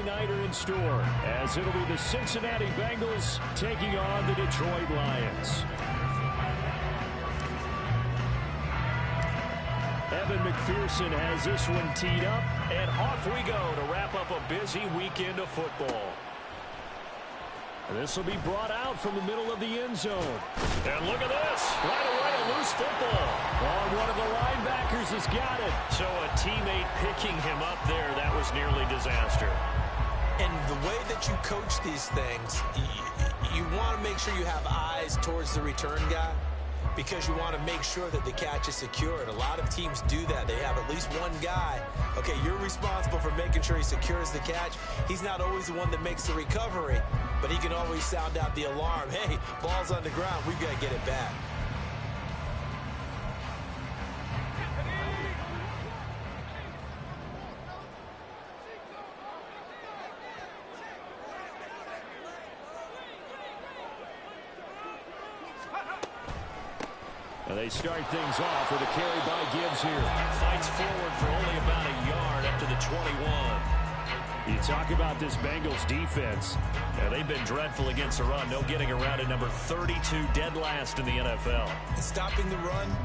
Nighter in store, as it'll be the Cincinnati Bengals taking on the Detroit Lions. Evan McPherson has this one teed up, and off we go to wrap up a busy weekend of football. This will be brought out from the middle of the end zone. And look at this. Right away, a loose football. Oh, one of the linebackers has got it. So a teammate picking him up there, that was nearly disaster. And the way that you coach these things, you want to make sure you have eyes towards the return guy, because you want to make sure that the catch is secured. A lot of teams do that. They have at least one guy. Okay, you're responsible for making sure he secures the catch. He's not always the one that makes the recovery, but he can always sound out the alarm. Hey, ball's on the ground. We've got to get it back. They start things off with a carry by Gibbs here. Fights forward for only about a yard up to the 21. You talk about this Bengals defense. Yeah, they've been dreadful against the run. No getting around at number 32, dead last in the NFL. And stopping the run,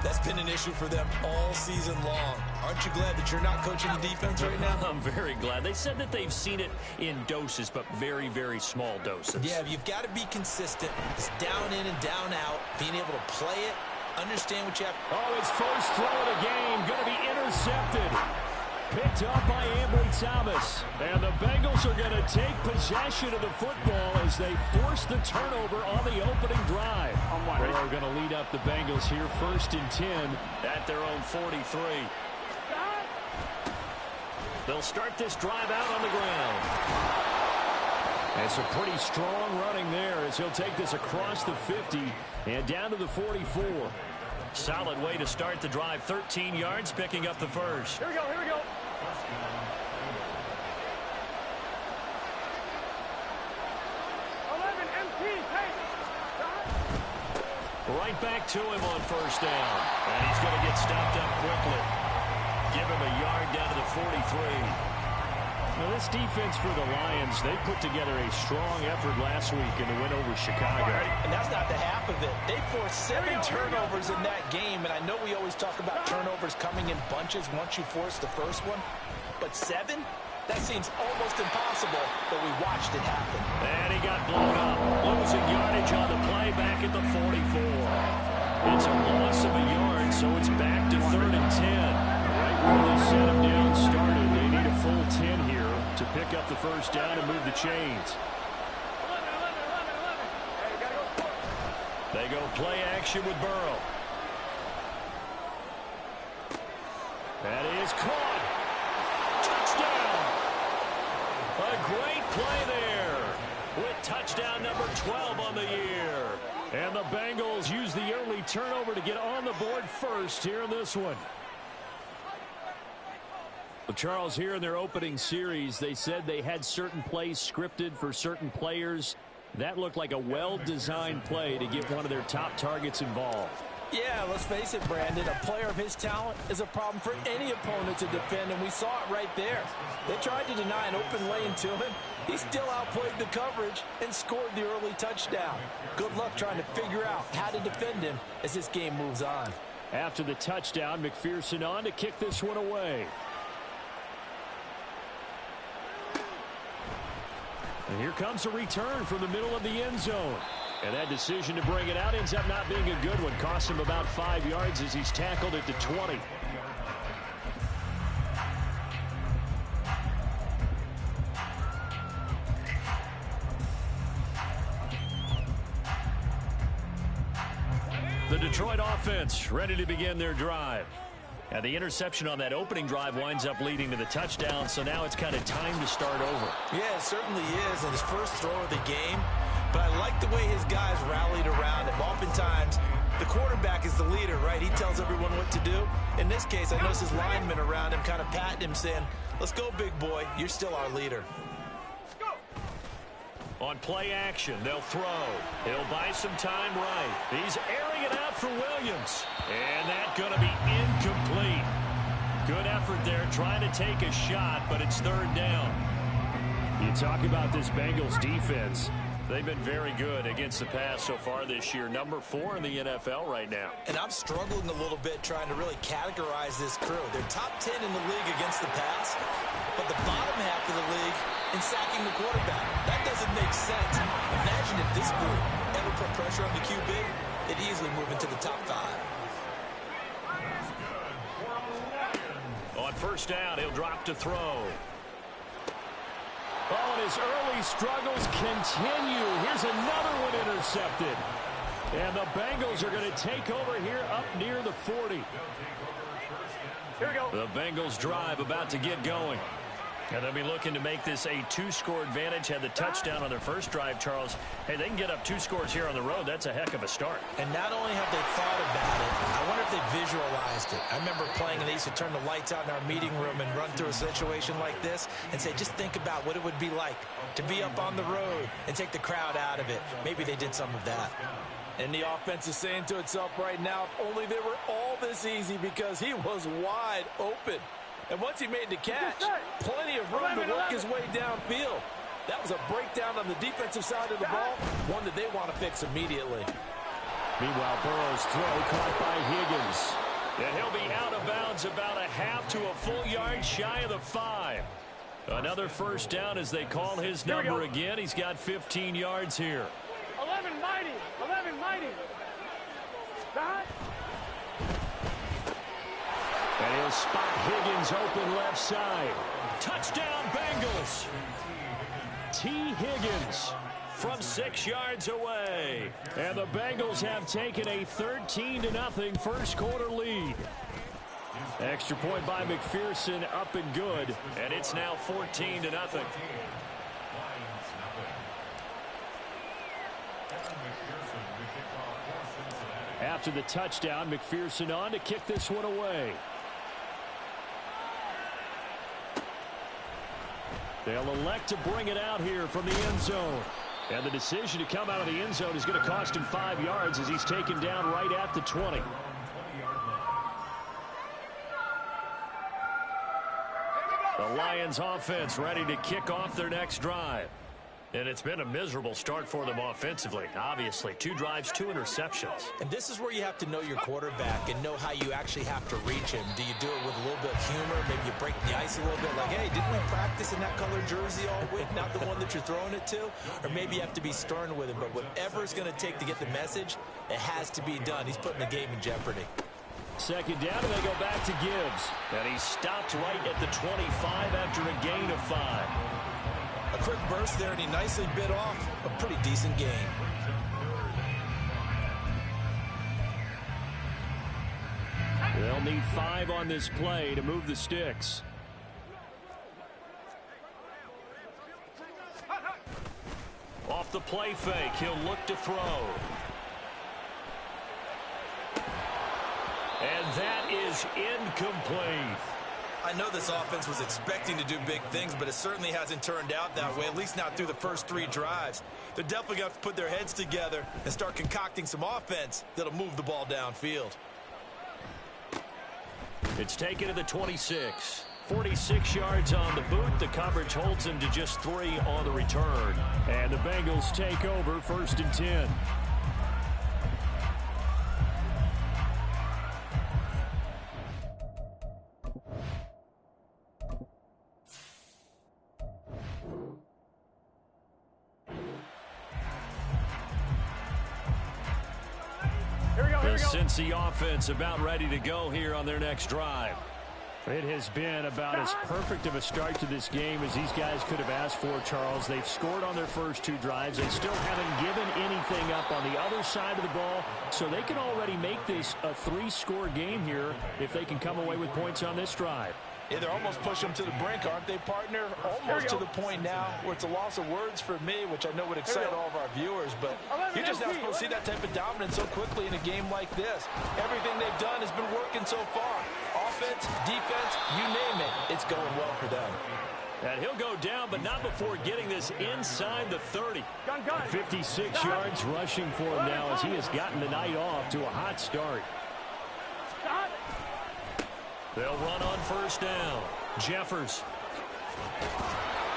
that's been an issue for them all season long. Aren't you glad that you're not coaching the defense right now? I'm very glad. They said that they've seen it in doses, but very, very small doses. Yeah, you've got to be consistent. It's down in and down out, being able to play it, understand what you have. Oh, his first throw of the game going to be intercepted. Picked up by Ambry Thomas. And the Bengals are going to take possession of the football as they force the turnover on the opening drive. They're going to lead up the Bengals here, 1st and 10 at their own 43. They'll start this drive out on the ground. It's a pretty strong running there as he'll take this across the 50 and down to the 44. Solid way to start the drive. 13 yards, picking up the first. Here we go, here we go. Right back to him on first down. And he's going to get stopped up quickly. Give him a yard down to the 43. Now, this defense for the Lions, they put together a strong effort last week in the win over Chicago. And that's not the half of it. They forced 7 turnovers in that game, and I know we always talk about turnovers coming in bunches once you force the first one, but 7? That seems almost impossible, but we watched it happen. And he got blown up. Losing yardage on the play back at the 44. It's a loss of a yard, so it's back to 3rd and 10. Right where they set him down started. They need a full 10 here to pick up the first down and move the chains. They go play action with Burrow. That is caught. Touchdown. A great play there with touchdown number 12 on the year. And the Bengals use the early turnover to get on the board first here in this one. Well, Charles, here in their opening series, they said they had certain plays scripted for certain players. That looked like a well-designed play to get one of their top targets involved. Yeah, let's face it, Brandon. A player of his talent is a problem for any opponent to defend, and we saw it right there. They tried to deny an open lane to him. He still outplayed the coverage and scored the early touchdown. Good luck trying to figure out how to defend him as this game moves on. After the touchdown, McPherson on to kick this one away. And here comes a return from the middle of the end zone. And that decision to bring it out ends up not being a good one. Cost him about 5 yards as he's tackled at the 20. The Detroit offense ready to begin their drive. And the interception on that opening drive winds up leading to the touchdown, so now it's kind of time to start over. Yeah, it certainly is, and his first throw of the game. But I like the way his guys rallied around him. Oftentimes, the quarterback is the leader, right? He tells everyone what to do. In this case, I noticed his linemen around him kind of patting him, saying, let's go, big boy. You're still our leader. On play action, they'll throw. He'll buy some time right. He's airing it out for Williams. And that's going to be incomplete. Good effort there trying to take a shot, but it's 3rd down. You talk about this Bengals defense. They've been very good against the pass so far this year. Number 4 in the NFL right now. And I'm struggling a little bit trying to really categorize this crew. They're top 10 in the league against the pass, but the bottom half of the league in sacking the quarterback. That doesn't make sense. Imagine if this group ever put pressure on the QB, they'd easily move into the top 5. On first down, he'll drop to throw. Oh, and his early struggles continue. Here's another one intercepted. And the Bengals are going to take over here up near the 40. Here we go. The Bengals drive about to get going. And they'll be looking to make this a 2-score advantage. Had the touchdown on their first drive, Charles. Hey, they can get up 2 scores here on the road. That's a heck of a start. And not only have they thought about it, I wonder if they visualized it. I remember playing, and they used to turn the lights out in our meeting room and run through a situation like this and say, just think about what it would be like to be up on the road and take the crowd out of it. Maybe they did some of that. And the offense is saying to itself right now, if only they were all this easy, because he was wide open. And once he made the catch, plenty of room to work his way downfield. That was a breakdown on the defensive side of the ball, one that they want to fix immediately. Meanwhile, Burrow's throw caught by Higgins. And he'll be out of bounds about a half to a full yard shy of the 5. Another first down as they call his number again. He's got 15 yards here. 11 mighty. 11 mighty. Right. And he'll spot Higgins open left side. Touchdown, Bengals. T. Higgins from 6 yards away. And the Bengals have taken a 13-0 first quarter lead. Extra point by McPherson, up and good. And it's now 14-0. After the touchdown, McPherson on to kick this one away. They'll elect to bring it out here from the end zone. And the decision to come out of the end zone is going to cost him 5 yards as he's taken down right at the 20. The Lions offense ready to kick off their next drive. And it's been a miserable start for them offensively. Obviously, 2 drives, 2 interceptions. And this is where you have to know your quarterback and know how you actually have to reach him. Do you do it with a little bit of humor? Maybe you break the ice a little bit, like, hey, didn't we practice in that colored jersey all week, not the one that you're throwing it to? Or maybe you have to be stern with him. But whatever it's going to take to get the message, it has to be done. He's putting the game in jeopardy. Second down, and they go back to Gibbs. And he stopped right at the 25 after a gain of 5. A quick burst there, and he nicely bit off a pretty decent gain. They'll need 5 on this play to move the sticks. Off the play fake, he'll look to throw. And that is incomplete. I know this offense was expecting to do big things, but it certainly hasn't turned out that way, at least not through the first 3 drives. They're definitely going to have to put their heads together and start concocting some offense that'll move the ball downfield. It's taken to the 26. 46 yards on the boot. The coverage holds him to just 3 on the return. And the Bengals take over 1st and 10. The Cincy offense about ready to go here on their next drive. It has been about as perfect of a start to this game as these guys could have asked for, Charles. They've scored on their first 2 drives. They still haven't given anything up on the other side of the ball, so they can already make this a 3-score game here if they can come away with points on this drive. Yeah, they're almost pushing them to the brink, aren't they, partner? Almost to the point now where it's a loss of words for me, which I know would excite all of our viewers, but you're just not supposed to see that type of dominance so quickly in a game like this. Everything they've done has been working so far. Offense, defense, you name it, it's going well for them. And he'll go down, but not before getting this inside the 30. 56 yards rushing for him now as he has gotten the night off to a hot start. They'll run on first down. Jeffers.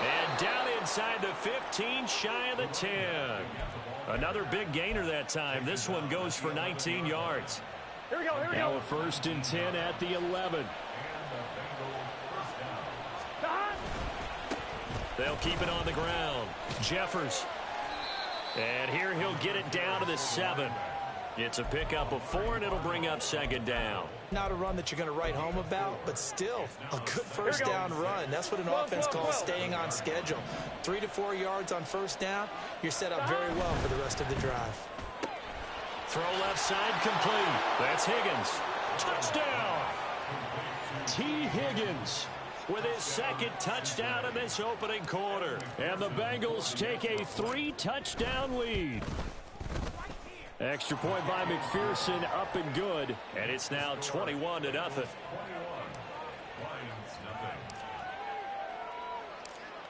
And down inside the 15, shy of the 10. Another big gainer that time. This one goes for 19 yards. Here we go, here we now go. A 1st and 10 at the 11. They'll keep it on the ground. Jeffers. And here he'll get it down to the 7. It's a pickup of 4, and it'll bring up 2nd down. Not a run that you're going to write home about, but still a good first down run. That's what an offense calls staying on schedule. 3 to 4 yards on first down. You're set up very well for the rest of the drive. Throw left side complete. That's Higgins. Touchdown. T. Higgins with his 2nd touchdown in this opening quarter. And the Bengals take a 3-touchdown lead. Extra point by McPherson, up and good. And it's now 21-0.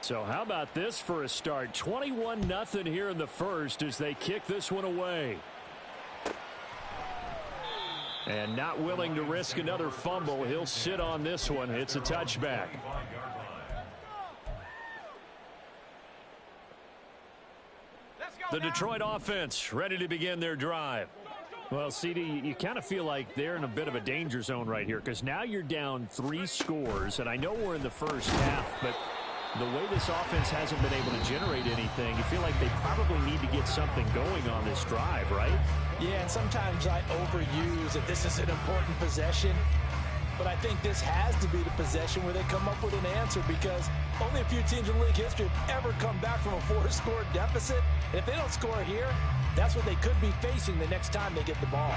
So how about this for a start? 21-0 here in the first as they kick this one away. And not willing to risk another fumble. He'll sit on this one. It's a touchback. The Detroit offense ready to begin their drive. Well, CD, you kind of feel like they're in a bit of a danger zone right here because now you're down 3 scores, and I know we're in the first half, but the way this offense hasn't been able to generate anything, you feel like they probably need to get something going on this drive, right? Yeah, and sometimes I overuse that this is an important possession. But I think this has to be the possession where they come up with an answer because only a few teams in league history have ever come back from a 4-score deficit. And if they don't score here, that's what they could be facing the next time they get the ball.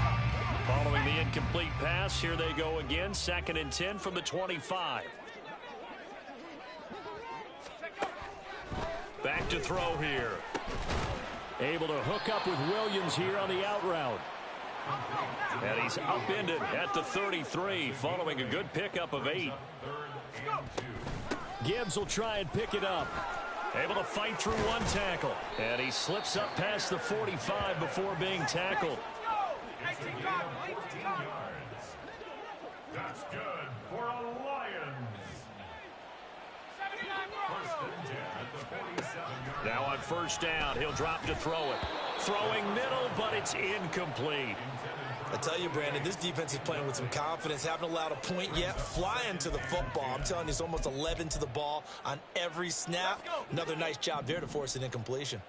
Following the incomplete pass, here they go again. 2nd and 10 from the 25. Back to throw here. Able to hook up with Williams here on the out route. And he's upended at the 33 following a good pickup of 8. Gibbs will try and pick it up. Able to fight through 1 tackle. And he slips up past the 45 before being tackled. That's good for a Lions. Now on first down, he'll drop to throw it. Throwing middle, but it's incomplete. I tell you, Brandon, this defense is playing with some confidence. Haven't allowed a point yet. Flying to the football. I'm telling you, it's almost 11 to the ball on every snap. Another nice job there to force an incompletion.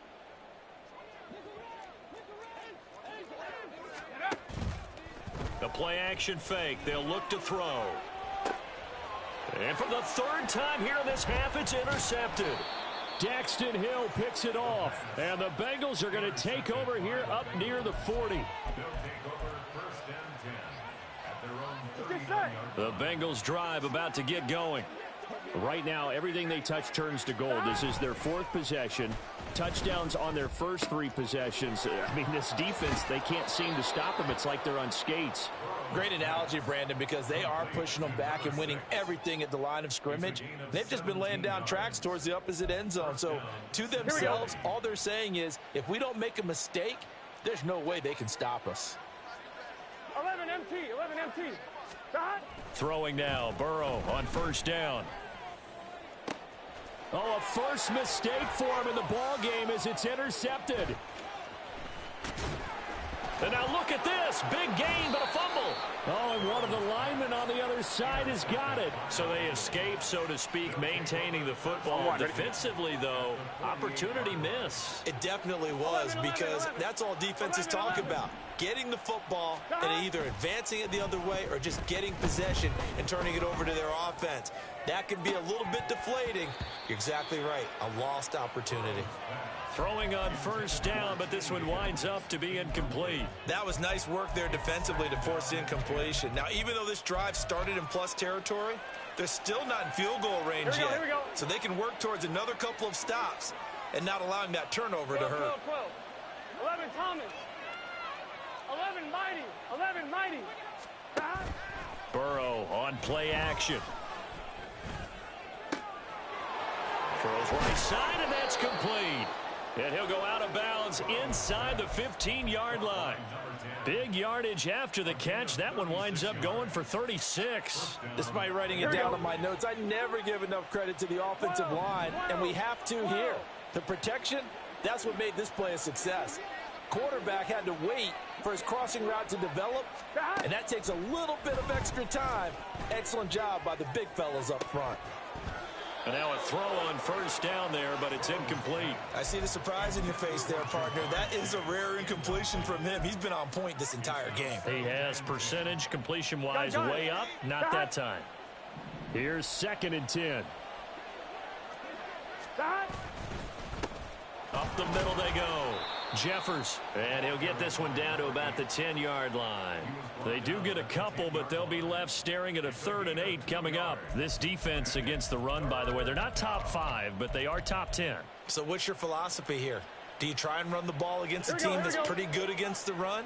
The play action fake. They'll look to throw. And for the 3rd time here in this half, it's intercepted. Daxton Hill picks it off. And the Bengals are going to take over here up near the 40. The Bengals drive about to get going. Right now, everything they touch turns to gold. This is their 4th possession. Touchdowns on their first 3 possessions. I mean, this defense, they can't seem to stop them. It's like they're on skates. Great analogy, Brandon, because they are pushing them back and winning everything at the line of scrimmage. They've just been laying down tracks towards the opposite end zone. So to themselves, all they're saying is, if we don't make a mistake, there's no way they can stop us. 11 MT, 11 MT. Throwing now, Burrow on first down. Oh, a first mistake for him in the ball game as it's intercepted. And now look at this. Big gain, but a fumble. Oh, and one of the linemen on the other side has got it. So they escape, so to speak, maintaining the football. Defensively, though, opportunity miss. It definitely was, because that's all defenses talk about. Getting the football and either advancing it the other way or just getting possession and turning it over to their offense. That can be a little bit deflating. You're exactly right. A lost opportunity. Throwing on first down, but this one winds up to be incomplete. That was nice work there defensively to force the incompletion. Now, even though this drive started in plus territory, they're still not in field goal range yet. Here we go. So they can work towards another couple of stops and not allowing that turnover to hurt. 12. 11 Thomas. 11 Mighty. 11 Mighty. Burrow on play action. Throws right side, and that's complete. And he'll go out of bounds inside the 15-yard line. Big yardage after the catch. That one winds up going for 36. Despite writing it down on my notes, I never give enough credit to the offensive line, and we have to here. The protection, that's what made this play a success. Quarterback had to wait for his crossing route to develop, and that takes a little bit of extra time. Excellent job by the big fellas up front. And now a throw on first down there, but it's incomplete. I see the surprise in your face there, partner. That is a rare incompletion from him. He's been on point this entire game. He has percentage completion-wise way up. Not that time. Here's 2nd and 10. Up the middle they go. Jeffers. And he'll get this one down to about the 10-yard line. They do get a couple, but they'll be left staring at a 3rd and 8 coming up. This defense against the run, by the way, they're not top 5, but they are top 10. So what's your philosophy here? Do you try and run the ball against a team that's pretty good against the run?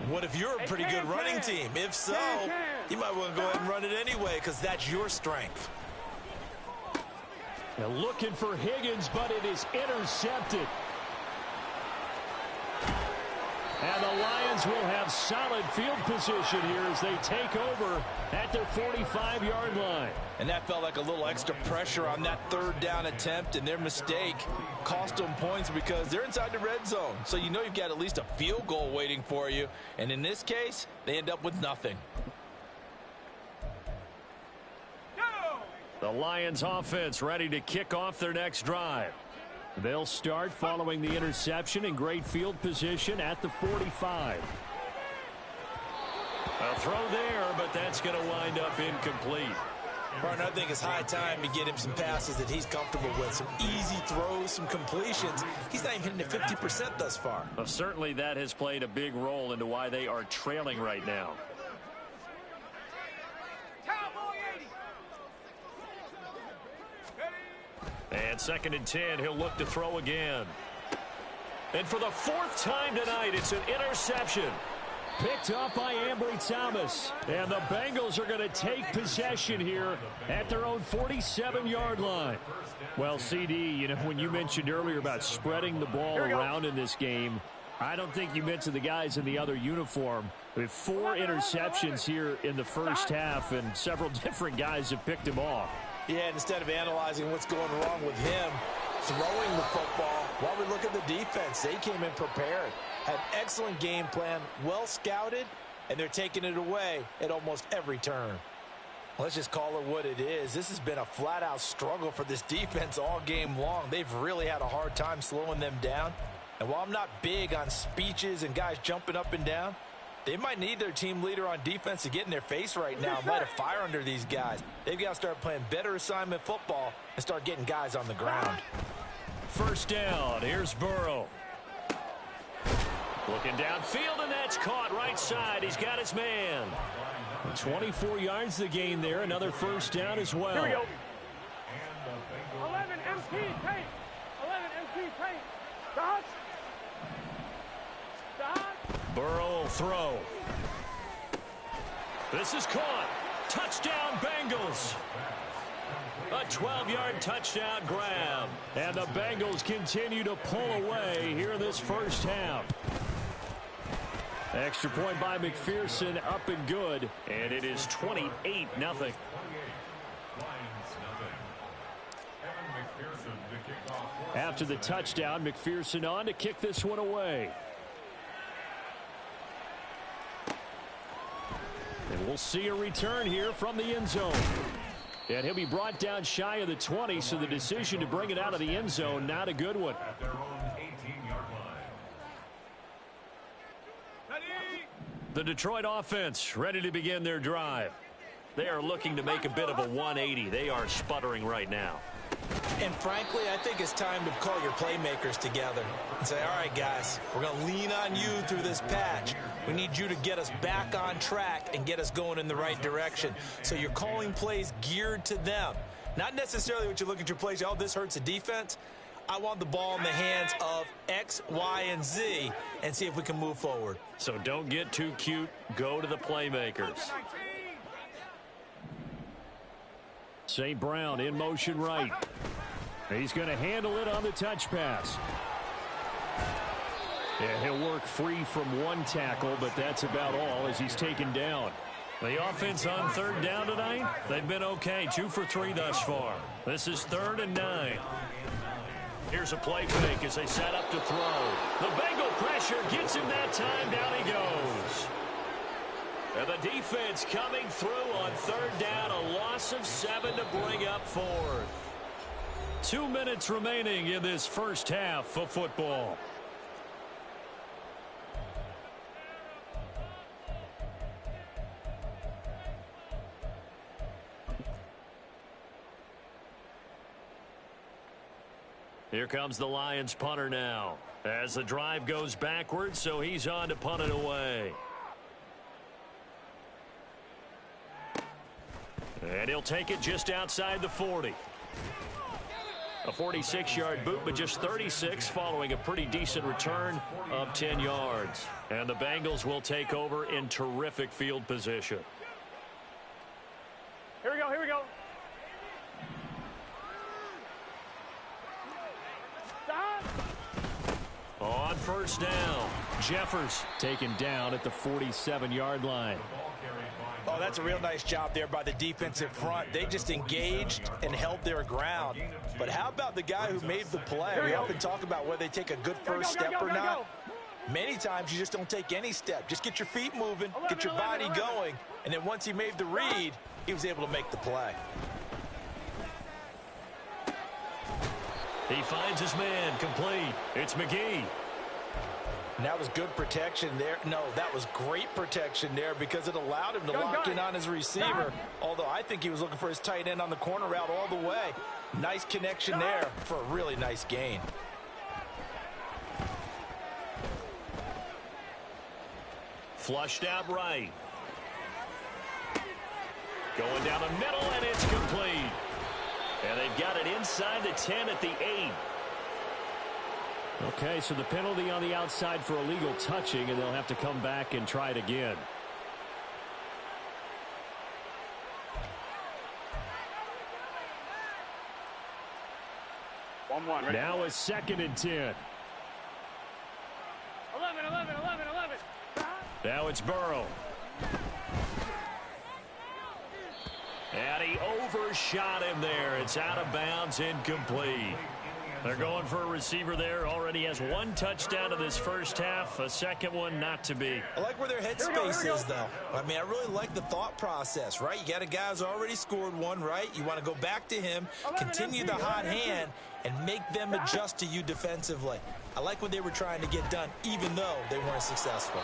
What if you're a pretty good running team? If so, you might want to go ahead and run it anyway because that's your strength. Now looking for Higgins, but it is intercepted. And the Lions will have solid field position here as they take over at their 45-yard line. And that felt like a little extra pressure on that 3rd down attempt, and their mistake cost them points because they're inside the red zone. So you know you've got at least a field goal waiting for you. And in this case, they end up with nothing. The Lions offense ready to kick off their next drive. They'll start following the interception in great field position at the 45. A throw there, but that's going to wind up incomplete. Partner, I think it's high time to get him some passes that he's comfortable with. Some easy throws, some completions. He's not even hitting the 50% thus far. Well, certainly that has played a big role into why they are trailing right now. And 2nd and 10, he'll look to throw again. And for the 4th time tonight, it's an interception. Picked up by Ambry Thomas. And the Bengals are going to take possession here at their own 47-yard line. Well, CD, you know, when you mentioned earlier about spreading the ball around in this game, I don't think you mentioned the guys in the other uniform. We have 4 interceptions here in the first half, and several different guys have picked him off. Yeah, instead of analyzing what's going wrong with him, throwing the football, while we look at the defense, they came in prepared, had excellent game plan, well scouted, and they're taking it away at almost every turn. Let's just call it what it is. This has been a flat-out struggle for this defense all game long. They've really had a hard time slowing them down. And while I'm not big on speeches and guys jumping up and down, they might need their team leader on defense to get in their face right now and light a fire under these guys. They've got to start playing better assignment football and start getting guys on the ground. First down, here's Burrow. Looking downfield, and that's caught right side. He's got his man. 24 yards the gain there. Another first down as well. Here we go. 11 MT paint. 11 MT paint. Dodge. Burrow will throw. This is caught. Touchdown, Bengals. A 12-yard touchdown grab. And the Bengals continue to pull away here in this first half. Extra point by McPherson, up and good. And it is 28-0. After the touchdown, McPherson on to kick this one away. And we'll see a return here from the end zone. And he'll be brought down shy of the 20, so the decision to bring it out of the end zone, not a good one. At their own 18-yard line. The Detroit offense ready to begin their drive. They are looking to make a bit of a 180. They are sputtering right now. And frankly, I think it's time to call your playmakers together and say, all right, guys, we're going to lean on you through this patch. We need you to get us back on track and get us going in the right direction. So you're calling plays geared to them. Not necessarily what you look at your plays, oh, this hurts the defense. I want the ball in the hands of X, Y, and Z and see if we can move forward. So don't get too cute. Go to the playmakers. St. Brown in motion right. He's going to handle it on the touch pass. Yeah, he'll work free from one tackle, but that's about all as he's taken down. The offense on third down tonight, they've been okay. 2 for 3 thus far. This is 3rd and 9. Here's a play fake as they set up to throw. The Bengal pressure gets him that time. Down he goes. And the defense coming through on third down. A loss of 7 to bring up 4th. 2 minutes remaining in this first half of football. Here comes the Lions punter now as the drive goes backwards, so he's on to punt it away. And he'll take it just outside the 40. A 46-yard boot, but just 36 following a pretty decent return of 10 yards. And the Bengals will take over in terrific field position. Here we go, here we go. On first down, Jeffers taken down at the 47-yard line. Oh, that's a real nice job there by the defensive front. They just engaged and held their ground. But how about the guy who made the play? We often talk about whether they take a good first step or not. Many times you just don't take any step. Just get your feet moving, get your body going, and then once he made the read, he was able to make the play. He finds his man complete. It's McGee. And that was good protection there. No, that was great protection there because it allowed him to lock in on his receiver. Although I think he was looking for his tight end on the corner route all the way. Nice connection there for a really nice gain. Flushed out right. Going down the middle, and it's complete. And they've got it inside the 10 at the 8. Okay, so the penalty on the outside for illegal touching, and they'll have to come back and try it again. Now a 2nd and 10. 11. Now it's Burrow. And he overshot him there. It's out of bounds, incomplete. They're going for a receiver there. Already has 1 touchdown in this first half. A second one not to be. I like where their headspace is, though. I mean, I really like the thought process, right? You got a guy who's already scored 1, right? You want to go back to him, continue the hot hand, and make them adjust to you defensively. I like what they were trying to get done, even though they weren't successful.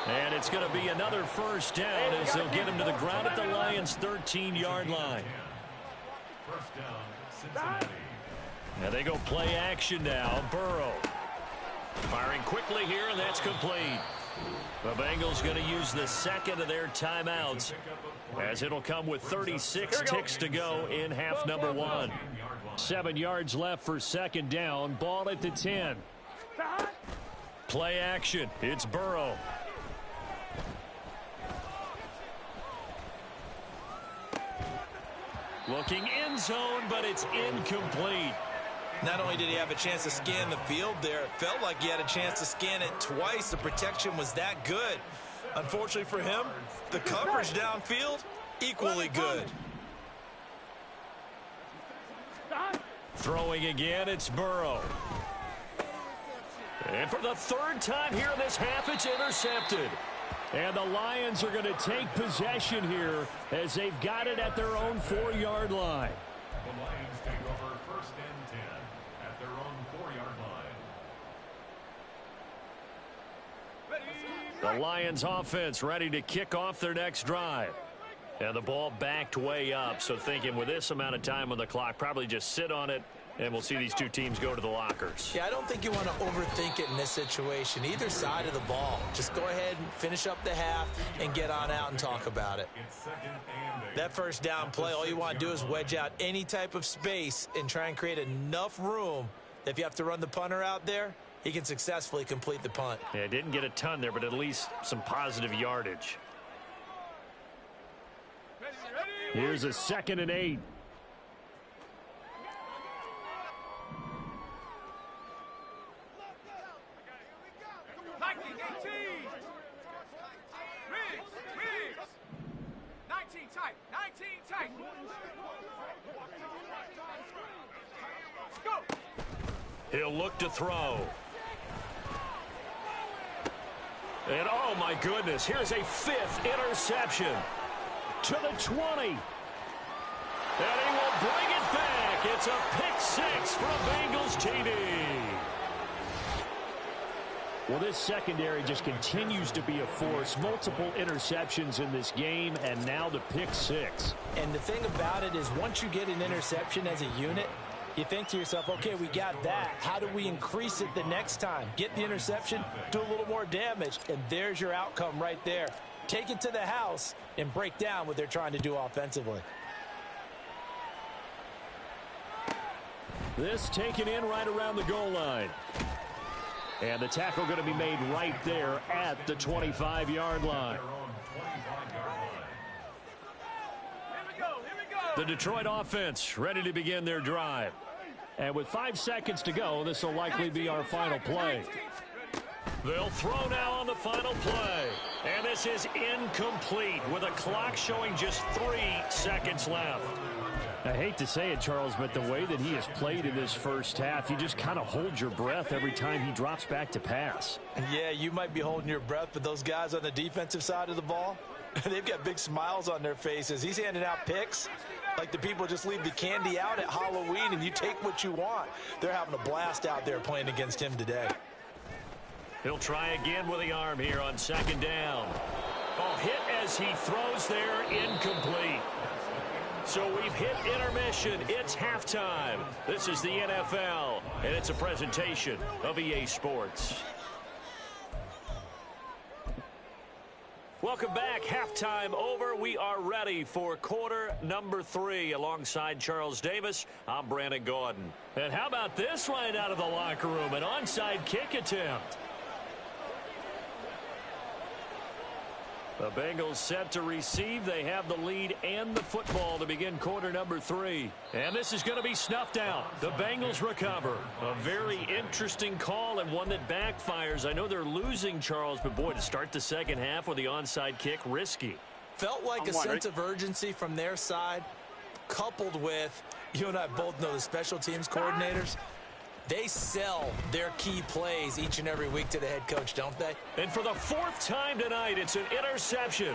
And it's going to be another first down as they'll get him to the ground at the Lions' 13-yard line. First down, Cincinnati. And they go play action now. Burrow firing quickly here, and that's complete. The Bengals going to use the second of their timeouts as it'll come with 36 ticks to go in half number 1. 7 yards left for second down. Ball at the 10. Play action. It's Burrow. Looking end zone, but it's incomplete. Not only did he have a chance to scan the field there, it felt like he had a chance to scan it twice. The protection was that good. Unfortunately for him, the coverage downfield, equally good. Throwing again, it's Burrow. And for the 3rd time here in this half, it's intercepted. And the Lions are going to take possession here as they've got it at their own 4-yard line. The Lions take over 1st and 10 at their own 4-yard line. The Lions offense ready to kick off their next drive. And the ball backed way up, so thinking with this amount of time on the clock, probably just sit on it, and we'll see these two teams go to the lockers. Yeah, I don't think you want to overthink it in this situation. Either side of the ball. Just go ahead and finish up the half and get on out and talk about it. That first down play, all you want to do is wedge out any type of space and try and create enough room that if you have to run the punter out there, he can successfully complete the punt. Yeah, didn't get a ton there, but at least some positive yardage. Here's a 2nd and 8. He'll look to throw. And, oh, my goodness, here's a 5th interception. To the 20. And he will bring it back. It's a pick 6 from Bengals TD. Well, this secondary just continues to be a force. Multiple interceptions in this game, and now the pick 6. And the thing about it is once you get an interception as a unit, you think to yourself, okay, we got that. How do we increase it the next time? Get the interception, do a little more damage, and there's your outcome right there. Take it to the house and break down what they're trying to do offensively. This taken in right around the goal line. And the tackle going to be made right there at the 25-yard line. The Detroit offense ready to begin their drive. And with 5 seconds to go, this will likely be our final play. They'll throw now on the final play. And this is incomplete with a clock showing just 3 seconds left. I hate to say it, Charles, but the way that he has played in this first half, you just kind of hold your breath every time he drops back to pass. Yeah, you might be holding your breath, but those guys on the defensive side of the ball, they've got big smiles on their faces. He's handing out picks like the people just leave the candy out at Halloween and you take what you want. They're having a blast out there playing against him today. He'll try again with the arm here on 2nd down. Oh, hit as he throws there, incomplete. So we've hit intermission. It's halftime. This is the NFL, and it's a presentation of EA Sports. Welcome back. Halftime over. We are ready for quarter number 3. Alongside Charles Davis, I'm Brandon Gaudin. And how about this right out of the locker room? An onside kick attempt. The Bengals set to receive. They have the lead and the football to begin quarter number 3. And this is going to be snuffed out. The Bengals recover. A very interesting call and one that backfires. I know they're losing, Charles, but boy, to start the second half with the onside kick, risky. Felt like a sense of urgency from their side, coupled with, you and I both know the special teams coordinators. They sell their key plays each and every week to the head coach, don't they? And for the 4th time tonight, it's an interception.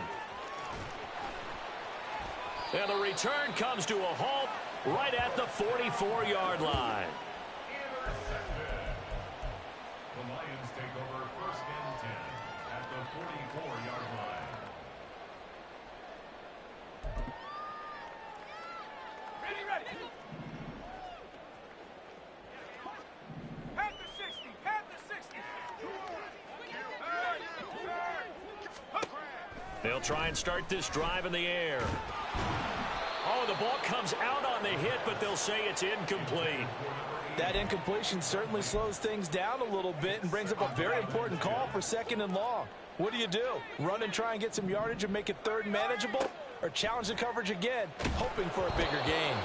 And the return comes to a halt right at the 44-yard line. The Lions take over 1st and 10 at the 44-yard line. Ready. They'll try and start this drive in the air. Oh, the ball comes out on the hit, but they'll say it's incomplete. That incompletion certainly slows things down a little bit and brings up a very important call for 2nd and long. What do? Run and try and get some yardage and make it 3rd manageable? Or challenge the coverage again, hoping for a bigger gain?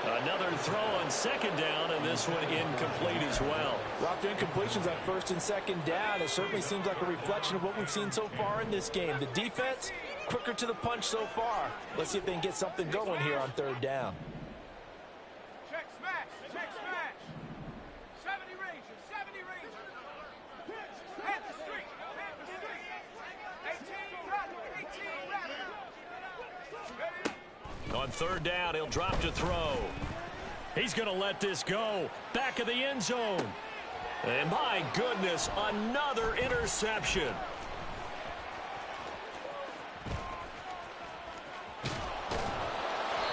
Another throw on 2nd down, and this one incomplete as well. Well, after incompletions on 1st and 2nd down, it certainly seems like a reflection of what we've seen so far in this game. The defense, quicker to the punch so far. Let's see if they can get something going here on 3rd down. Check smash. 70 Ranger. Panther Street. 18 rapid. On 3rd down, he'll drop to throw. He's going to let this go. Back of the end zone. And my goodness, another interception.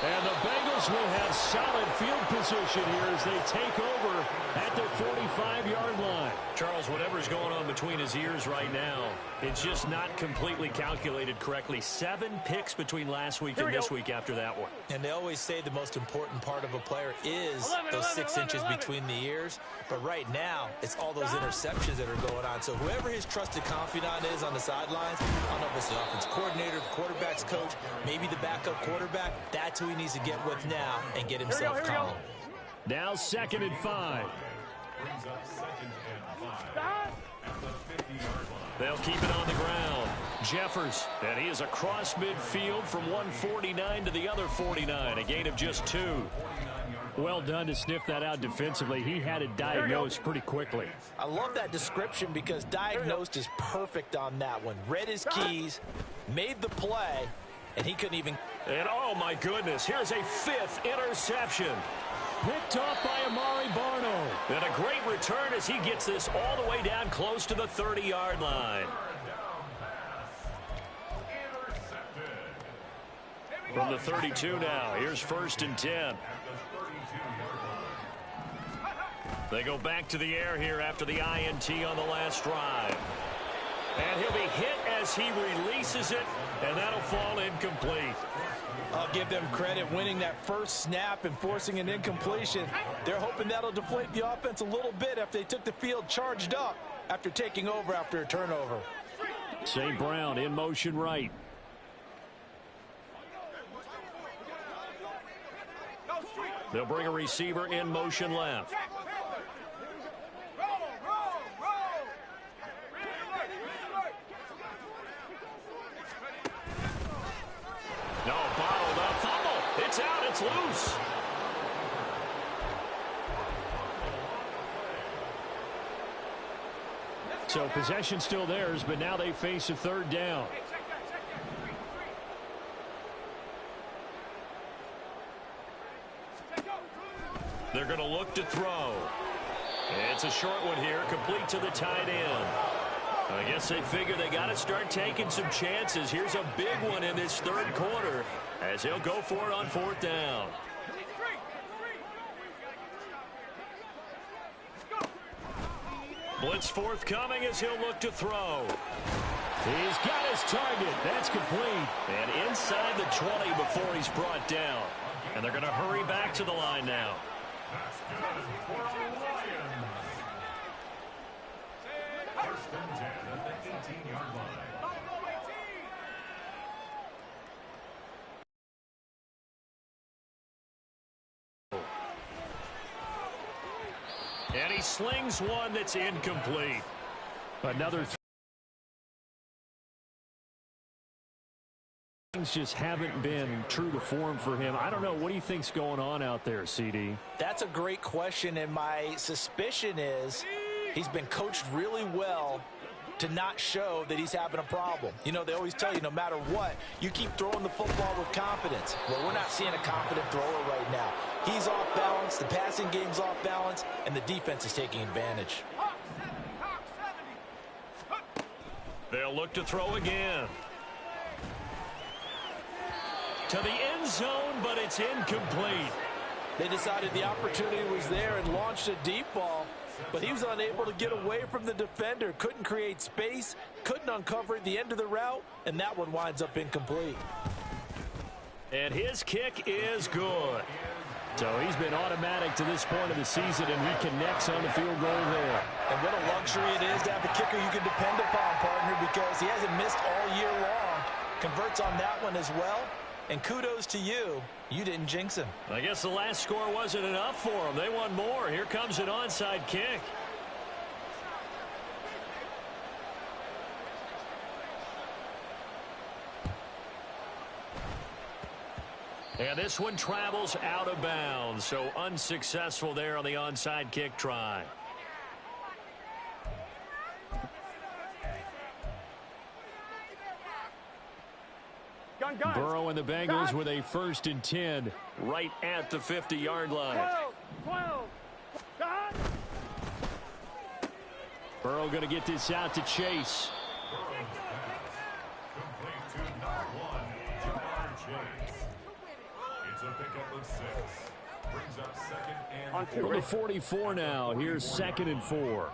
And the Bengals will have solid field position here as they take over at the 45-yard line. Charles, whatever's going on between his ears right now, it's just not completely calculated correctly. 7 picks between last week and this week after that one. And they always say the most important part of a player is those 6 inches between the ears. But right now, it's all those interceptions that are going on. So whoever his trusted confidant is on the sidelines, I don't know if it's the offense coordinator, the quarterback's coach, maybe the backup quarterback, that's who he needs to get with now and get himself calm. Now 2nd and 5. Brings up 2nd and 5 at the 50-yard line. They'll keep it on the ground. Jeffers, and he is across midfield from 149 to the other 49, a gain of just 2. 49-yard Well done to sniff that out defensively. He had it diagnosed pretty quickly. I love that description because diagnosed is perfect on that one. Read his keys, made the play, and he couldn't even. And oh my goodness, here's a 5th interception. Picked off by Amari Barno. And a great return as he gets this all the way down close to the 30-yard line. From the 32 now, here's 1st and 10. They go back to the air here after the INT on the last drive. And he'll be hit as he releases it, and that'll fall incomplete. I'll give them credit winning that first snap and forcing an incompletion. They're hoping that'll deflate the offense a little bit after they took the field charged up after taking over after a turnover. St. Brown in motion right. They'll bring a receiver in motion left. No, bottled up. Fumble. It's out. It's loose. So possession still theirs, but now they face a 3rd down. They're going to look to throw. It's a short one here, complete to the tight end. I guess they figure they got to start taking some chances. Here's a big one in this 3rd quarter as he'll go for it on 4th down. Blitz forthcoming as he'll look to throw. He's got his target. That's complete. And inside the 20 before he's brought down. And they're going to hurry back to the line now. That's good for the Lions. 1st and 10 at the 18-yard line. And he slings one that's incomplete. Another things just haven't been true to form for him. I don't know. What do you think's going on out there, CD? That's a great question, and my suspicion is he's been coached really well to not show that he's having a problem. You know, they always tell you no matter what, you keep throwing the football with confidence. Well, we're not seeing a confident thrower right now. He's off balance, the passing game's off balance, and the defense is taking advantage. They'll look to throw again. To the end zone, but it's incomplete. They decided the opportunity was there and launched a deep ball, but he was unable to get away from the defender, couldn't create space, couldn't uncover at the end of the route, and that one winds up incomplete. And his kick is good. So he's been automatic to this point of the season, and he connects on the field goal there. And what a luxury it is to have a kicker you can depend upon, partner, because he hasn't missed all year long. Converts on that one as well. And kudos to you. You didn't jinx him. I guess the last score wasn't enough for them. They want more. Here comes an onside kick. And this one travels out of bounds. So unsuccessful there on the onside kick try. Burrow and the Bengals with a 1st and 10 right at the 50-yard line. 12. Burrow going to get this out to Chase. Complete to number 1, Jamar Chase. It's a pickup of 6. Brings up 2nd and 4. From the 44 now, here's 2nd and 4.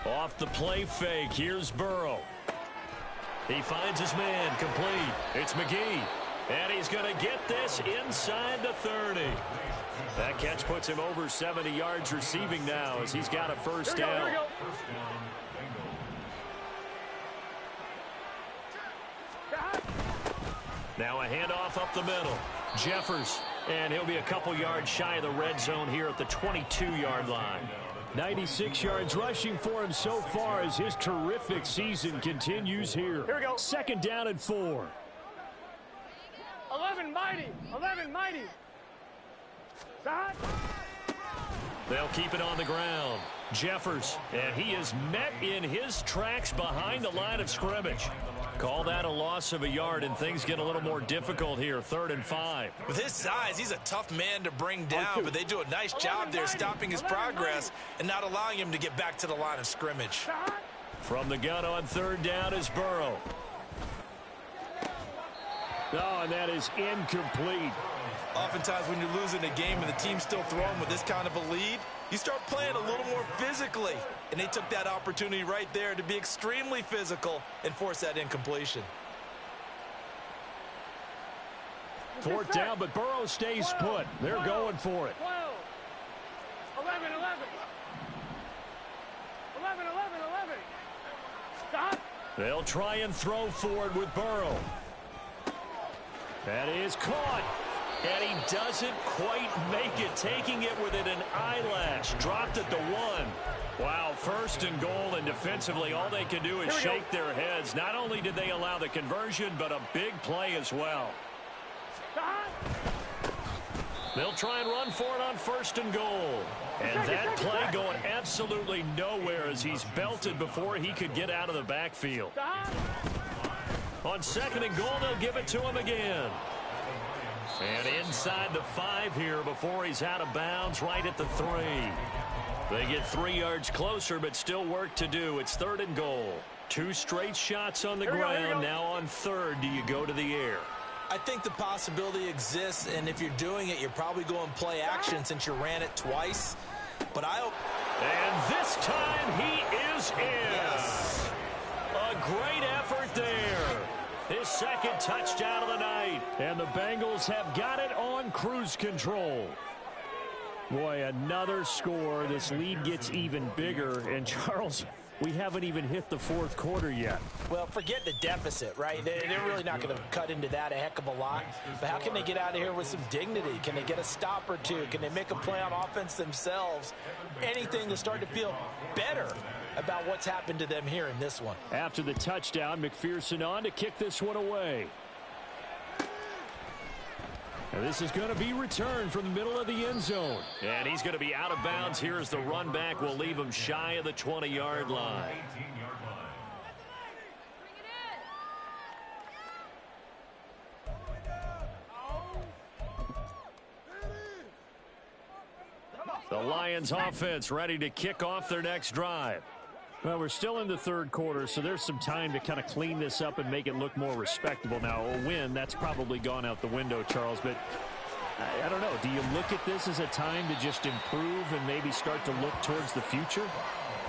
Off the play fake, here's Burrow. He finds his man, complete. It's McGee. And he's going to get this inside the 30. That catch puts him over 70 yards receiving now as he's got a 1st down. Now a handoff up the middle. Jeffers, and he'll be a couple yards shy of the red zone here at the 22-yard line. 96 yards rushing for him so far as his terrific season continues here. 2nd down and 4. 11 mighty. 11 mighty. Stop. They'll keep it on the ground. Jeffers, and he is met in his tracks behind the line of scrimmage. Call that a loss of a yard, and things get a little more difficult here. 3rd and 5. With his size, he's a tough man to bring down, but they do a nice job there stopping his progress and not allowing him to get back to the line of scrimmage. From the gun on 3rd down is Burrow. Oh, and that is incomplete. Oftentimes when you're losing a game and the team's still throwing with this kind of a lead, you start playing a little more physically. And they took that opportunity right there to be extremely physical and force that incompletion. 4th down, but Burrow stays put. They're going for it. 12. 11, 11. 11, 11, 11. Stop. They'll try and throw forward with Burrow. That is caught. And he doesn't quite make it, taking it within an eyelash. Dropped at the 1. Wow, 1st and goal, and defensively all they can do is shake their heads. Not only did they allow the conversion, but a big play as well. They'll try and run for it on 1st and goal. And that play going absolutely nowhere as he's belted before he could get out of the backfield. On 2nd and goal, they'll give it to him again. And inside the 5 here before he's out of bounds right at the 3. They get 3 yards closer, but still work to do. It's 3rd and goal. 2 straight shots on the ground. Now on 3rd, do you go to the air? I think the possibility exists, and if you're doing it, you're probably going play action since you ran it twice. But And this time he is in. Yes. A great effort there. His 2nd touchdown of the night. And the Bengals have got it on cruise control. Boy, another score. This lead gets even bigger. And, Charles, we haven't even hit the 4th quarter yet. Well, forget the deficit, right? They're really not going to cut into that a heck of a lot. But how can they get out of here with some dignity? Can they get a stop or two? Can they make a play on offense themselves? Anything to start to feel better about what's happened to them here in this one. After the touchdown, McPherson on to kick this one away. And this is going to be returned from the middle of the end zone. And he's going to be out of bounds. Here's the run back. We'll leave him shy of the 20-yard line. The Lions offense ready to kick off their next drive. Well, we're still in the 3rd quarter, so there's some time to kind of clean this up and make it look more respectable. Now, a win, that's probably gone out the window, Charles, but I don't know. Do you look at this as a time to just improve and maybe start to look towards the future?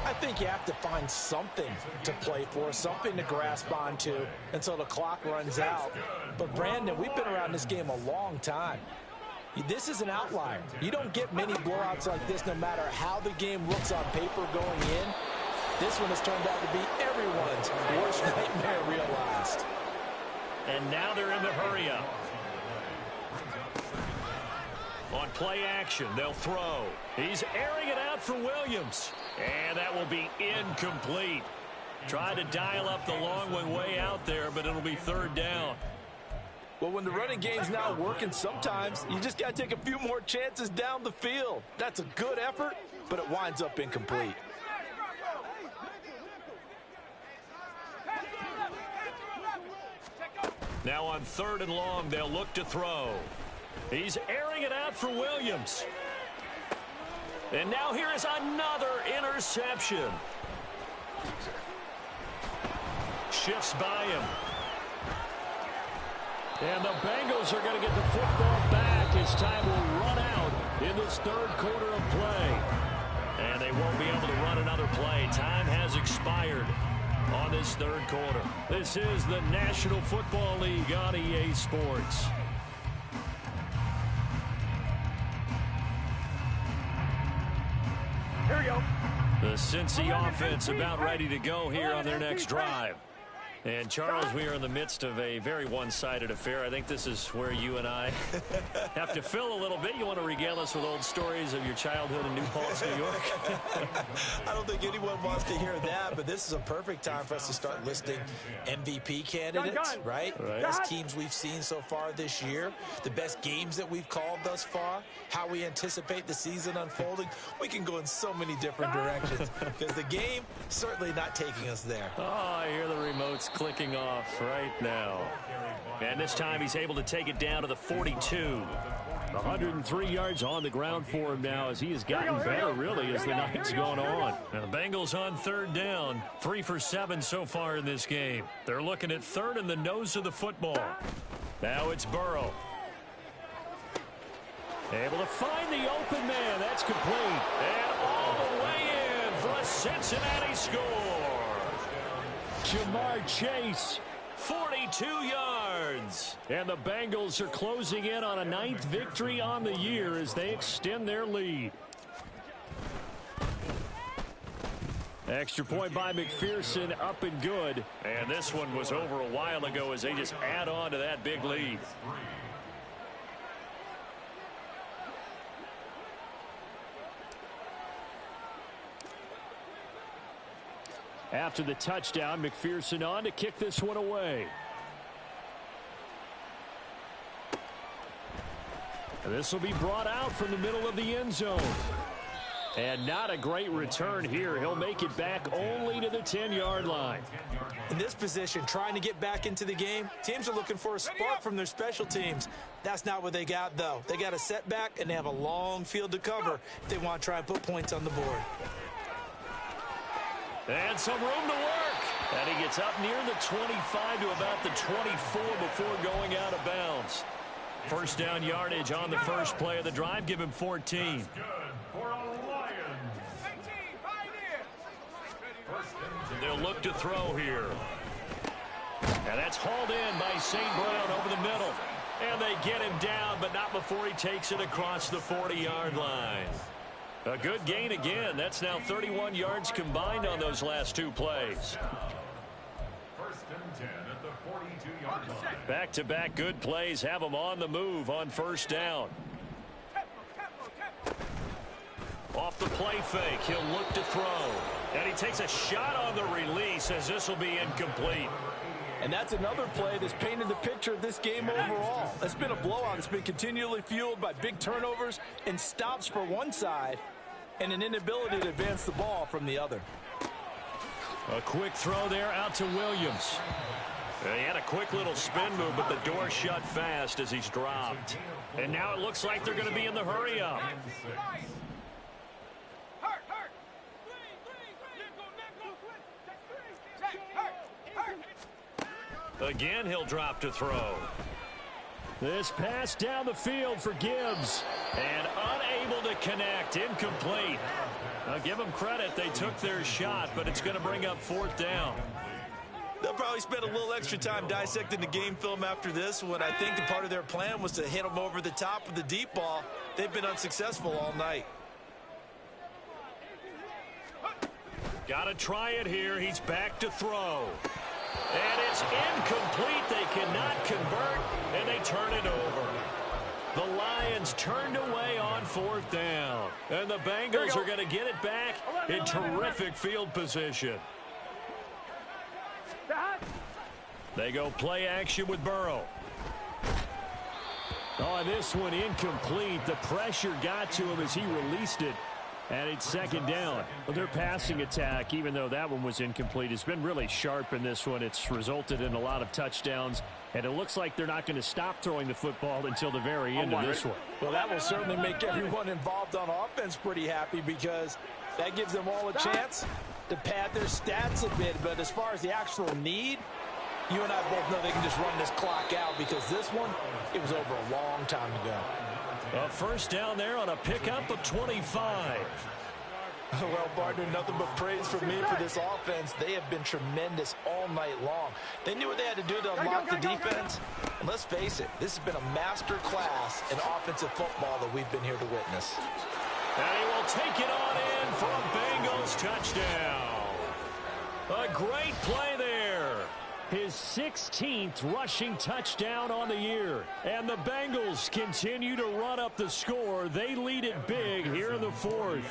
I think you have to find something to play for, something to grasp onto until the clock runs out. But, Brandon, we've been around this game a long time. This is an outlier. You don't get many blowouts like this no matter how the game looks on paper going in. This one has turned out to be everyone's worst nightmare realized. And now they're in the hurry-up. On play action, they'll throw. He's airing it out for Williams. And that will be incomplete. Tried to dial up the long one way out there, but it'll be 3rd down. Well, when the running game's not working, sometimes you just got to take a few more chances down the field. That's a good effort, but it winds up incomplete. Now on 3rd and long, they'll look to throw. He's airing it out for Williams. And now here is another interception. Shifts by him. And the Bengals are going to get the football back as time will run out in this 3rd quarter of play. And they won't be able to run another play. Time has expired on this 3rd quarter. This is the National Football League on EA Sports. Here we go. The Cincy offense about ready to go here on their next drive. And, Charles, we are in the midst of a very one-sided affair. I think this is where you and I have to fill a little bit. You want to regale us with old stories of your childhood in New Paltz, New York? I don't think anyone wants to hear that, but this is a perfect time for us to start listing MVP candidates, right? Best teams we've seen so far this year, the best games that we've called thus far, how we anticipate the season unfolding. We can go in so many different directions because the game certainly not taking us there. Oh, I hear the remotes clicking off right now. And this time he's able to take it down to the 42. 103 yards on the ground for him now as he has gotten better, really, as the night's gone on. Now the Bengals on third down. 3 for 7 so far in this game. They're looking at third in the nose of the football. Now it's Burrow. Able to find the open man. That's complete. And all the way in for a Cincinnati score. Jamar Chase. 42 yards. And the Bengals are closing in on a 9th victory on the year as they extend their lead. Extra point by McPherson, up and good. And this one was over a while ago as they just add on to that big lead. After the touchdown, McPherson on to kick this one away. And this will be brought out from the middle of the end zone. And not a great return here. He'll make it back only to the 10-yard line. In this position, trying to get back into the game, teams are looking for a spark from their special teams. That's not what they got, though. They got a setback, and they have a long field to cover if they want to try and put points on the board. And some room to work. And he gets up near the 25 to about the 24 before going out of bounds. First down yardage on the first play of the drive. Give him 14. Good for a Lions. They'll look to throw here. And that's hauled in by St. Brown over the middle. And they get him down, but not before he takes it across the 40-yard line. A good gain again. That's now 31 yards combined on those last two plays. First and 10 at the 42-yard line. Back-to-back good plays have them on the move on first down. Off the play fake, he'll look to throw. And he takes a shot on the release as this will be incomplete. And that's another play that's painted the picture of this game overall. It's been a blowout. It's been continually fueled by big turnovers and stops for one side and an inability to advance the ball from the other. A quick throw there out to Williams. He had a quick little spin move, but the door shut fast as he's dropped. And now it looks like they're going to be in the hurry-up. Again, he'll drop to throw. This pass down the field for Gibbs. And unable to connect. Incomplete. Now, give them credit. They took their shot, but it's going to bring up fourth down. They'll probably spend a little extra time dissecting the game film after this one. I think part of their plan was to hit them over the top with the deep ball. They've been unsuccessful all night. Got to try it here. He's back to throw. And it's incomplete. They cannot convert, and they turn it over. The Lions turned away on fourth down. And the Bengals are going to get it back in terrific field position. They go play action with Burrow. Oh, this one incomplete. The pressure got to him as he released it. And it's second down. Well, their passing attack, even though that one was incomplete, has been really sharp in this one. It's resulted in a lot of touchdowns. And it looks like they're not going to stop throwing the football until the very end of this one. Well, that will certainly make everyone involved on offense pretty happy because that gives them all a chance to pad their stats a bit. But as far as the actual need, you and I both know they can just run this clock out because this one, it was over a long time ago. A first down there on a pickup of 25. Well, partner, nothing but praise from me for this offense. They have been tremendous all night long. They knew what they had to do to unlock the defense. And let's face it, this has been a master class in offensive football that we've been here to witness. And he will take it on in for a Bengals touchdown. A great play there. his 16th rushing touchdown on the year. And the Bengals continue to run up the score. They lead it big here in the fourth.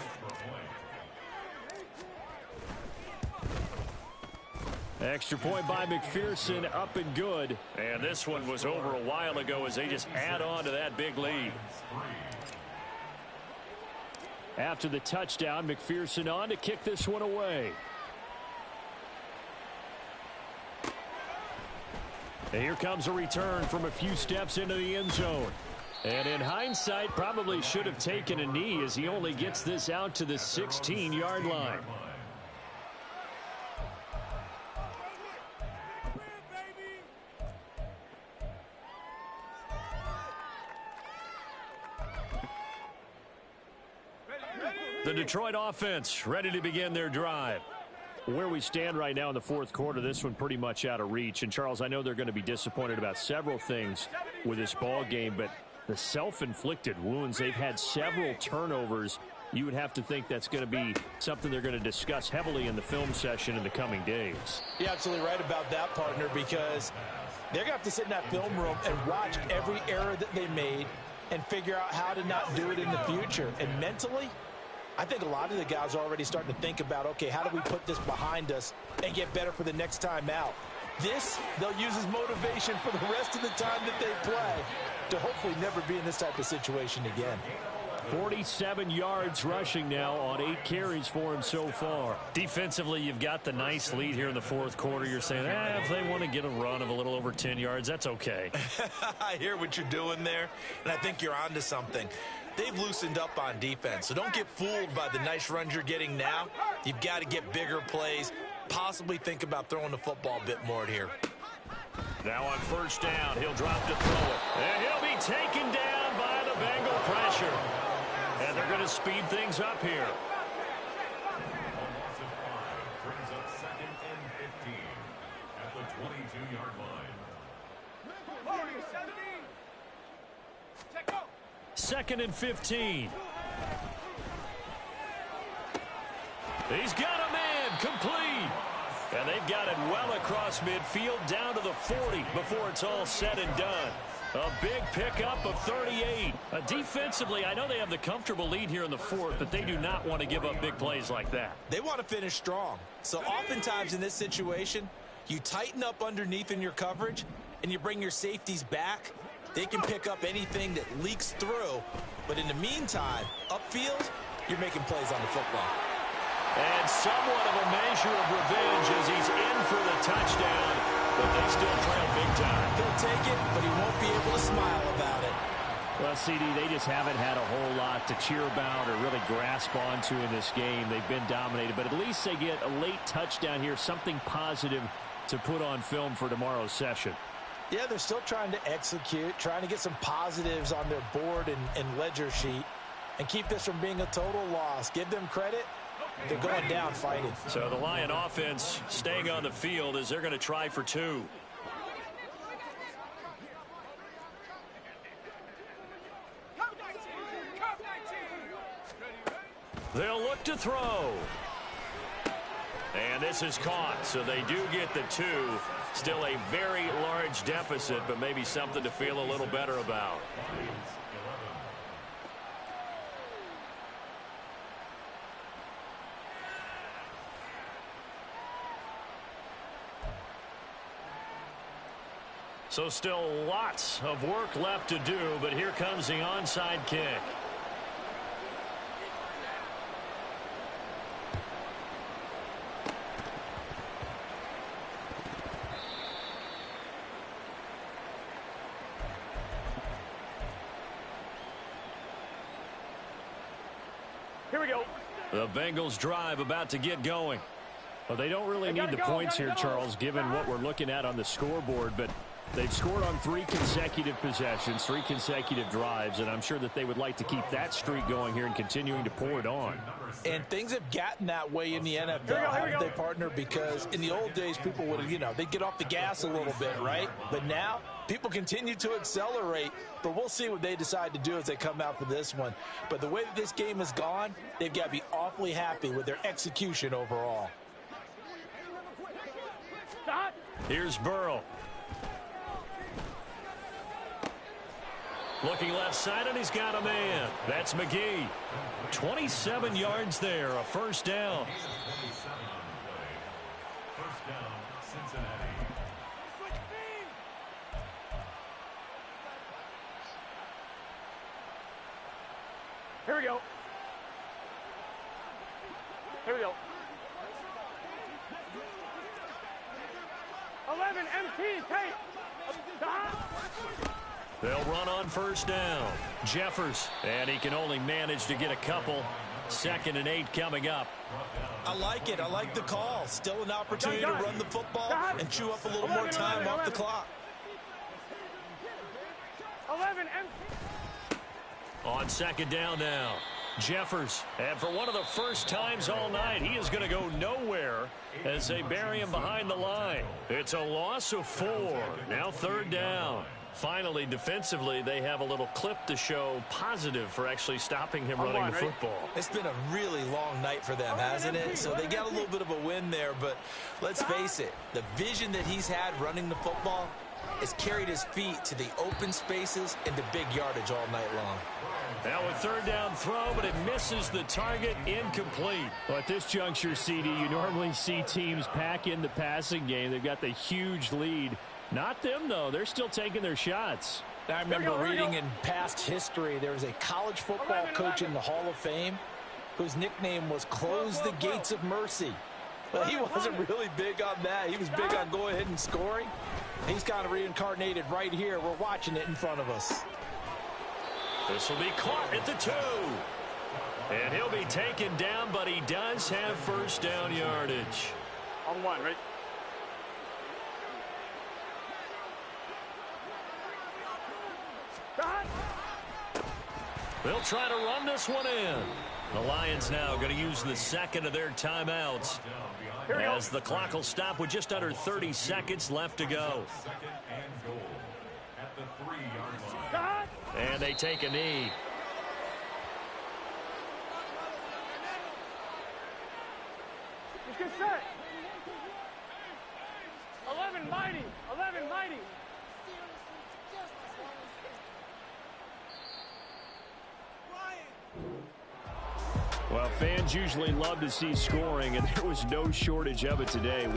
Extra point by McPherson, up and good. And this one was over a while ago as they just add on to that big lead. After the touchdown, McPherson on to kick this one away. And here comes a return from a few steps into the end zone. And in hindsight, probably should have taken a knee as he only gets this out to the 16-yard line. The Detroit offense ready to begin their drive. Where we stand right now in the fourth quarter, this one pretty much out of reach. And, Charles, I know they're going to be disappointed about several things with this ball game, but the self-inflicted wounds, they've had several turnovers. You would have to think that's going to be something they're going to discuss heavily in the film session in the coming days. You're absolutely right about that, partner, because they're going to have to sit in that film room and watch every error that they made and figure out how to not do it in the future. And mentally, I think a lot of the guys are already starting to think about, okay, how do we put this behind us and get better for the next time out? This, they'll use as motivation for the rest of the time that they play to hopefully never be in this type of situation again. 47 yards rushing now on 8 carries for him so far. Defensively, you've got the nice lead here in the fourth quarter. You're saying, if they want to get a run of a little over 10 yards, that's okay. I hear what you're doing there, and I think you're onto something. They've loosened up on defense, so don't get fooled by the nice runs you're getting now. You've got to get bigger plays, possibly think about throwing the football a bit more here. Now on first down, he'll drop to throw it. And he'll be taken down by the Bengal pressure. And they're going to speed things up here. Loss of 5 brings up second and 15 at the 22-yard line. 2nd and 15. He's got a man complete. And they've got it well across midfield down to the 40 before it's all said and done. A big pickup of 38. Defensively, I know they have the comfortable lead here in the fourth, but they do not want to give up big plays like that. They want to finish strong. So oftentimes in this situation, you tighten up underneath in your coverage and you bring your safeties back. They can pick up anything that leaks through. But in the meantime, upfield, you're making plays on the football. And somewhat of a measure of revenge as he's in for the touchdown, but they still trail big time. He'll take it, but he won't be able to smile about it. Well, CD, they just haven't had a whole lot to cheer about or really grasp onto in this game. They've been dominated, but at least they get a late touchdown here, something positive to put on film for tomorrow's session. Yeah, they're still trying to execute, trying to get some positives on their board and ledger sheet and keep this from being a total loss. Give them credit. They're going down fighting. So the Lion offense staying on the field as they're going to try for 2. They'll look to throw. And this is caught, so they do get the 2. Still a very large deficit, but maybe something to feel a little better about. So still lots of work left to do, but here comes the onside kick. Here we go. The Bengals drive about to get going. Well, they don't really need the points here, Charles, given what we're looking at on the scoreboard, but they've scored on 3 consecutive possessions, 3 consecutive drives, and I'm sure that they would like to keep that streak going here and continuing to pour it on. And things have gotten that way in the NFL, haven't they, partner? Because in the old days, people would, they'd get off the gas a little bit, right? But now, people continue to accelerate, but we'll see what they decide to do as they come out for this one. But the way that this game has gone, they've got to be awfully happy with their execution overall. Here's Burrow. Looking left side, and he's got a man. That's McGee. 27 yards there, a first down. First down, Cincinnati. Here we go. Here we go. 11 MT tape. They'll run on first down. Jeffers, and he can only manage to get a couple. 2nd and 8 coming up. I like it. I like the call. Still an opportunity to run the football and chew up a little more time off the clock. 11 MT. On 2nd down now. Jeffers, and for one of the first times all night, he is going to go nowhere as they bury him behind the line. It's a loss of 4. Now 3rd down. Finally, defensively, they have a little clip to show positive for actually stopping him running the football. It's been a really long night for them, hasn't it? So they got a little bit of a win there, but let's face it, the vision that he's had running the football has carried his feet to the open spaces and the big yardage all night long. Now a 3rd down throw, but it misses the target, incomplete. Well, at this juncture, CD, you normally see teams pack in the passing game. They've got the huge lead. Not them, though. They're still taking their shots. I remember reading in past history, there was a college football coach in the Hall of Fame whose nickname was Close the Gates of Mercy. But he wasn't really big on that. He was big on go ahead and scoring. He's kind of reincarnated right here. We're watching it in front of us. This will be caught at the 2. And he'll be taken down, but he does have first down yardage. On 1, right? They'll try to run this one in. The Lions now going to use the 2nd of their timeouts as the clock will stop with just under 30 seconds left to go. 2nd and goal at the 3-yard line. And they take a knee. Let's get set. 11 mighty. 11 mighty. Well, fans usually love to see scoring, and there was no shortage of it today.